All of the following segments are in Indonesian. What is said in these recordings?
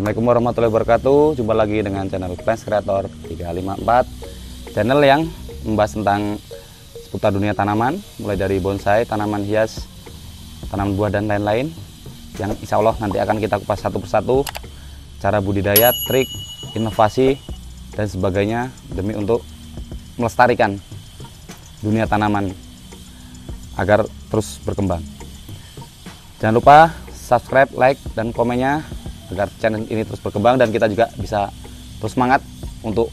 Assalamualaikum warahmatullahi wabarakatuh. Jumpa lagi dengan channel Plants Creator 354, channel yang membahas tentang seputar dunia tanaman, mulai dari bonsai, tanaman hias, tanaman buah dan lain-lain, yang insya Allah nanti akan kita kupas satu persatu, cara budidaya, trik, inovasi dan sebagainya demi untuk melestarikan dunia tanaman agar terus berkembang. Jangan lupa subscribe, like, dan komennya agar channel ini terus berkembang dan kita juga bisa terus semangat untuk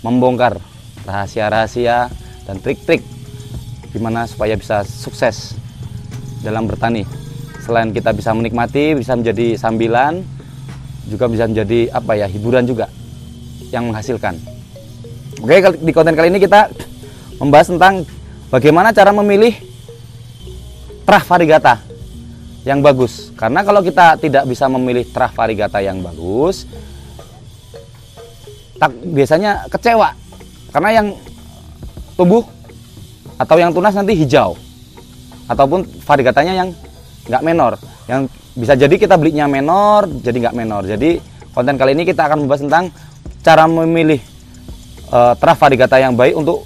membongkar rahasia-rahasia dan trik-trik gimana supaya bisa sukses dalam bertani. Selain kita bisa menikmati, bisa menjadi sambilan, juga bisa menjadi hiburan juga yang menghasilkan. Oke, di konten kali ini kita membahas tentang bagaimana cara memilih terah variegata yang bagus. Karena kalau kita tidak bisa memilih terah variegata yang bagus, biasanya kecewa. Karena yang tumbuh atau yang tunas nanti hijau, ataupun variegatanya yang nggak menor, yang bisa jadi kita belinya menor jadi nggak menor. Jadi konten kali ini kita akan membahas tentang cara memilih terah variegata yang baik untuk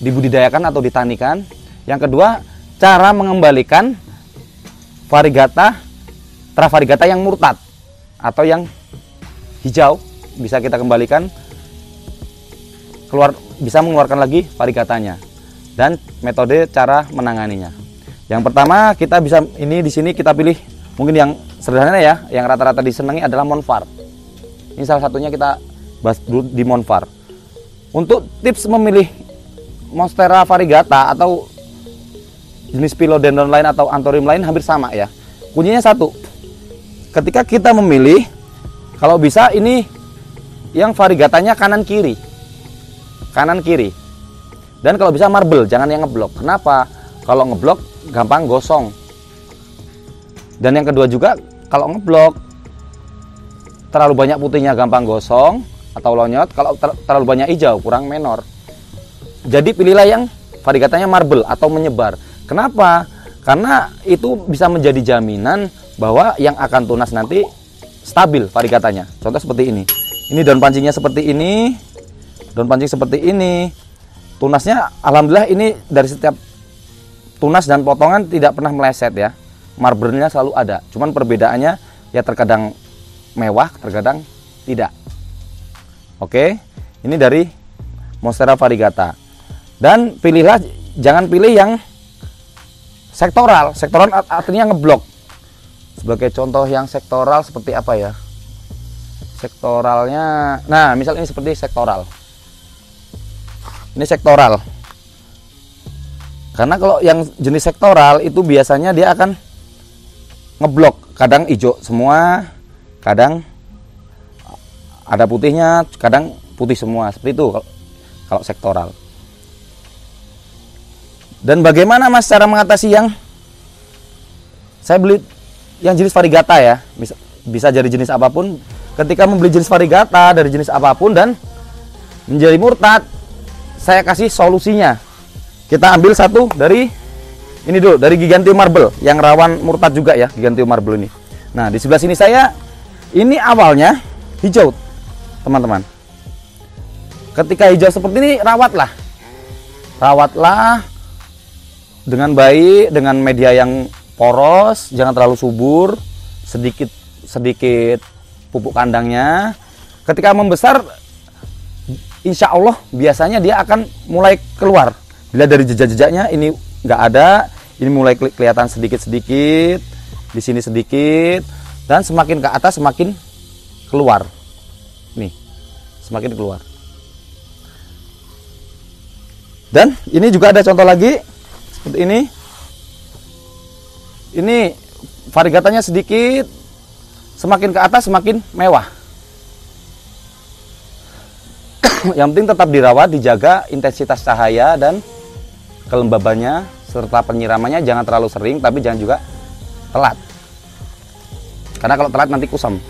dibudidayakan atau ditanikan. Yang kedua, cara mengembalikan terah variegata yang murtad atau yang hijau, bisa kita kembalikan bisa mengeluarkan lagi variegatanya, dan metode cara menanganinya. Yang pertama, kita bisa di sini kita pilih mungkin yang sederhana ya, yang rata-rata disenangi adalah Monfar. Ini salah satunya, kita bahas dulu di Monfar. Untuk tips memilih Monstera variegata atau jenis Philodendron lain atau Anthurium lain hampir sama ya. Kuncinya satu. Ketika kita memilih, kalau bisa ini yang variegatanya kanan kiri. Kanan kiri. Dan kalau bisa marble, jangan yang ngeblok. Kenapa? Kalau ngeblok gampang gosong. Dan yang kedua juga, kalau ngeblok terlalu banyak putihnya gampang gosong atau lonyot. Kalau terlalu banyak hijau kurang menor. Jadi pilihlah yang variegatanya marble atau menyebar. Kenapa? Karena itu bisa menjadi jaminan bahwa yang akan tunas nanti stabil variegatanya. Contoh seperti ini. Ini daun pancingnya seperti ini. Daun pancing seperti ini. Tunasnya alhamdulillah ini dari setiap tunas dan potongan tidak pernah meleset ya. Marbernya selalu ada. Cuman perbedaannya ya terkadang mewah, terkadang tidak. Oke. Ini dari Monstera variegata. Dan pilihlah, jangan pilih yang sektoral. Sektoral artinya ngeblok. Sebagai contoh yang sektoral seperti apa ya? Sektoralnya, nah misal ini seperti sektoral. Ini sektoral. Karena kalau yang jenis sektoral itu biasanya dia akan ngeblok. Kadang hijau semua, kadang ada putihnya, kadang putih semua. Seperti itu kalau sektoral. Dan bagaimana Mas cara mengatasi yang saya beli yang jenis variegata ya, bisa dari jenis apapun. Ketika membeli jenis variegata dari jenis apapun dan menjadi murtad, saya kasih solusinya. Kita ambil satu dari ini dulu, dari Gigantium marble yang rawan murtad juga ya, Gigantium marble ini. Nah, di sebelah sini ini awalnya hijau, teman-teman. Ketika hijau seperti ini, rawatlah dengan baik, dengan media yang poros, jangan terlalu subur, sedikit pupuk kandangnya. Ketika membesar, insya Allah biasanya dia akan mulai keluar. Bila dari jejak-jejaknya ini nggak ada, ini mulai kelihatan sedikit-sedikit, di sini sedikit, dan semakin ke atas semakin keluar. Nih, semakin keluar. Dan ini juga ada contoh lagi. Seperti ini variegatanya sedikit, semakin ke atas semakin mewah. Yang penting tetap dirawat, dijaga intensitas cahaya dan kelembabannya serta penyiramannya, jangan terlalu sering tapi jangan juga telat. Karena kalau telat nanti kusam.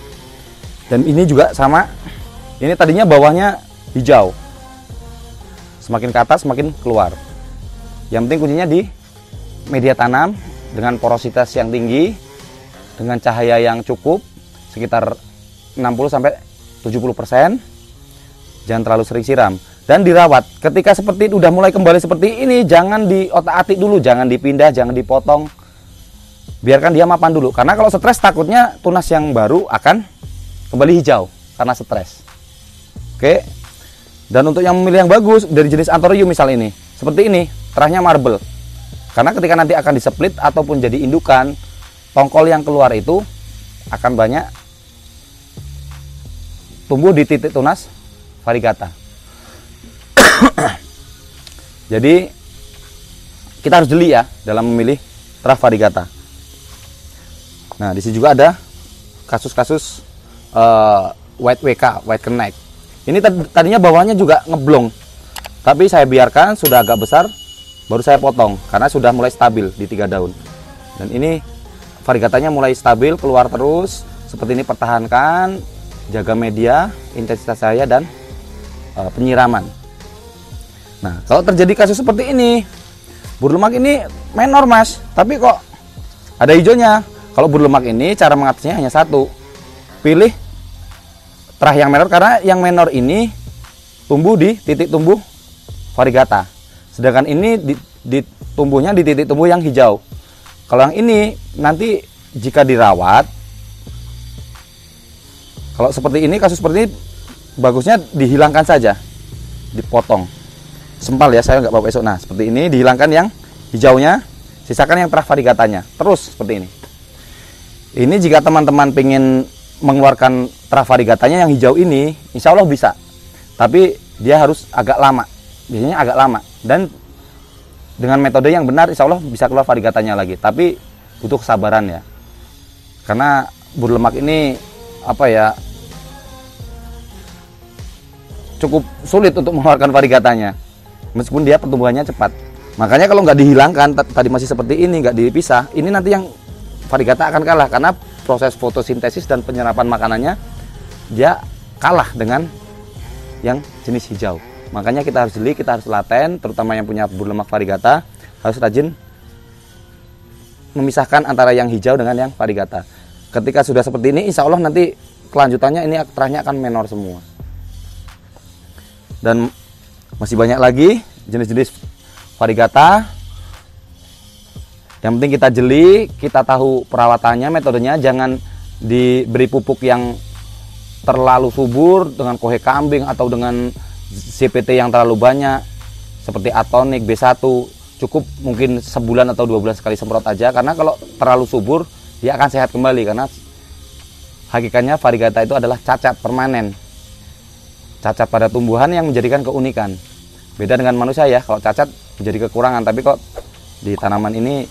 Dan ini juga sama. Ini tadinya bawahnya hijau. Semakin ke atas semakin keluar. Yang penting kuncinya di media tanam dengan porositas yang tinggi, dengan cahaya yang cukup, sekitar 60-70%. Jangan terlalu sering siram dan dirawat. Ketika seperti itu udah mulai kembali seperti ini, jangan diotak-atik dulu, jangan dipindah, jangan dipotong. Biarkan dia mapan dulu. Karena kalau stres takutnya tunas yang baru akan kembali hijau karena stres. Oke. Dan untuk yang memilih yang bagus dari jenis Anthurium misal ini, seperti ini, terahnya marble. Karena ketika nanti akan diseplit ataupun jadi indukan, tongkol yang keluar itu akan banyak tumbuh di titik tunas variegata. Jadi kita harus jeli ya dalam memilih terah variegata. Nah, di sini juga ada kasus-kasus white WK, white connect. Ini tadinya bawahnya juga ngeblong, tapi saya biarkan sudah agak besar, baru saya potong karena sudah mulai stabil di 3 daun. Dan ini variegatanya mulai stabil, keluar terus seperti ini. Pertahankan, jaga media, intensitas cahaya dan penyiraman. Nah, kalau terjadi kasus seperti ini, burlemak ini menor mas, tapi kok ada hijaunya. Kalau burlemak ini cara mengatasinya hanya satu, pilih terah yang menor, karena yang menor ini tumbuh di titik tumbuh variegata, sedangkan ini tumbuhnya di titik tumbuh yang hijau. Kalau yang ini nanti jika dirawat, kalau seperti ini, kasus seperti ini, bagusnya dihilangkan saja, dipotong sempal ya, saya nggak bawa esok. Nah, seperti ini dihilangkan yang hijaunya, sisakan yang terah variegatanya, terus seperti ini. Ini jika teman-teman pengen mengeluarkan terah variegatanya yang hijau ini, insya Allah bisa, tapi dia harus agak lama, biasanya agak lama, dan dengan metode yang benar insya Allah bisa keluar variegatanya lagi, tapi butuh kesabaran ya, karena burlemak ini apa ya, cukup sulit untuk mengeluarkan variegatanya meskipun dia pertumbuhannya cepat. Makanya kalau nggak dihilangkan, tadi masih seperti ini, nggak dipisah, ini nanti yang variegata akan kalah karena proses fotosintesis dan penyerapan makanannya dia kalah dengan yang jenis hijau. Makanya kita harus jeli, kita harus laten, terutama yang punya burlemak variegata harus rajin memisahkan antara yang hijau dengan yang variegata. Ketika sudah seperti ini, insya Allah nanti kelanjutannya ini terahnya akan menor semua. Dan masih banyak lagi jenis-jenis variegata. Yang penting kita jeli, kita tahu perawatannya, metodenya. Jangan diberi pupuk yang terlalu subur dengan kohe kambing atau dengan CPT yang terlalu banyak seperti Atonik, B1. Cukup mungkin sebulan atau 2 bulan sekali semprot aja, karena kalau terlalu subur dia akan sehat kembali, karena hakikatnya variegata itu adalah cacat permanen, cacat pada tumbuhan yang menjadikan keunikan. Beda dengan manusia ya, kalau cacat menjadi kekurangan, tapi kok di tanaman ini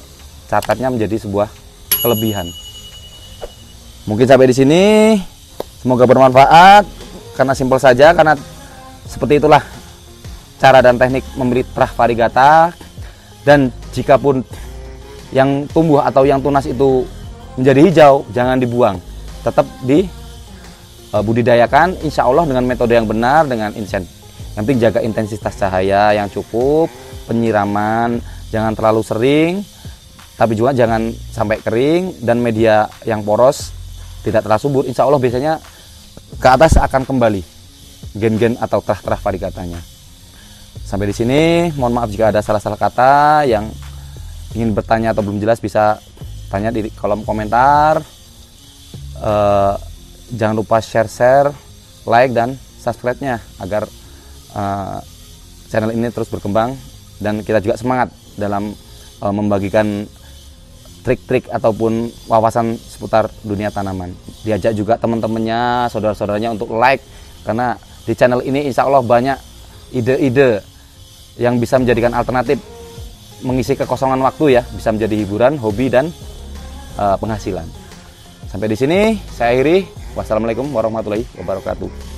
cacatnya menjadi sebuah kelebihan. Mungkin sampai di sini, semoga bermanfaat, karena simpel saja, karena seperti itulah cara dan teknik memilih terah variegata. Dan jikapun yang tumbuh atau yang tunas itu menjadi hijau, jangan dibuang, tetap dibudidayakan, insya Allah dengan metode yang benar, dengan yang penting jaga intensitas cahaya yang cukup, penyiraman jangan terlalu sering, tapi juga jangan sampai kering, dan media yang poros tidak terlalu subur. Insya Allah biasanya ke atas akan kembali gen-gen atau terah-terah variegatanya. Sampai di sini, mohon maaf jika ada salah-salah kata. Yang ingin bertanya atau belum jelas bisa tanya di kolom komentar. Jangan lupa share, like, dan subscribe-nya agar channel ini terus berkembang, dan kita juga semangat dalam membagikan trik-trik ataupun wawasan seputar dunia tanaman. Diajak juga teman-temannya, saudara-saudaranya untuk like, karena di channel ini insya Allah banyak ide-ide yang bisa menjadikan alternatif mengisi kekosongan waktu ya, bisa menjadi hiburan, hobi, dan penghasilan. Sampai di sini saya akhiri. Wassalamualaikum warahmatullahi wabarakatuh.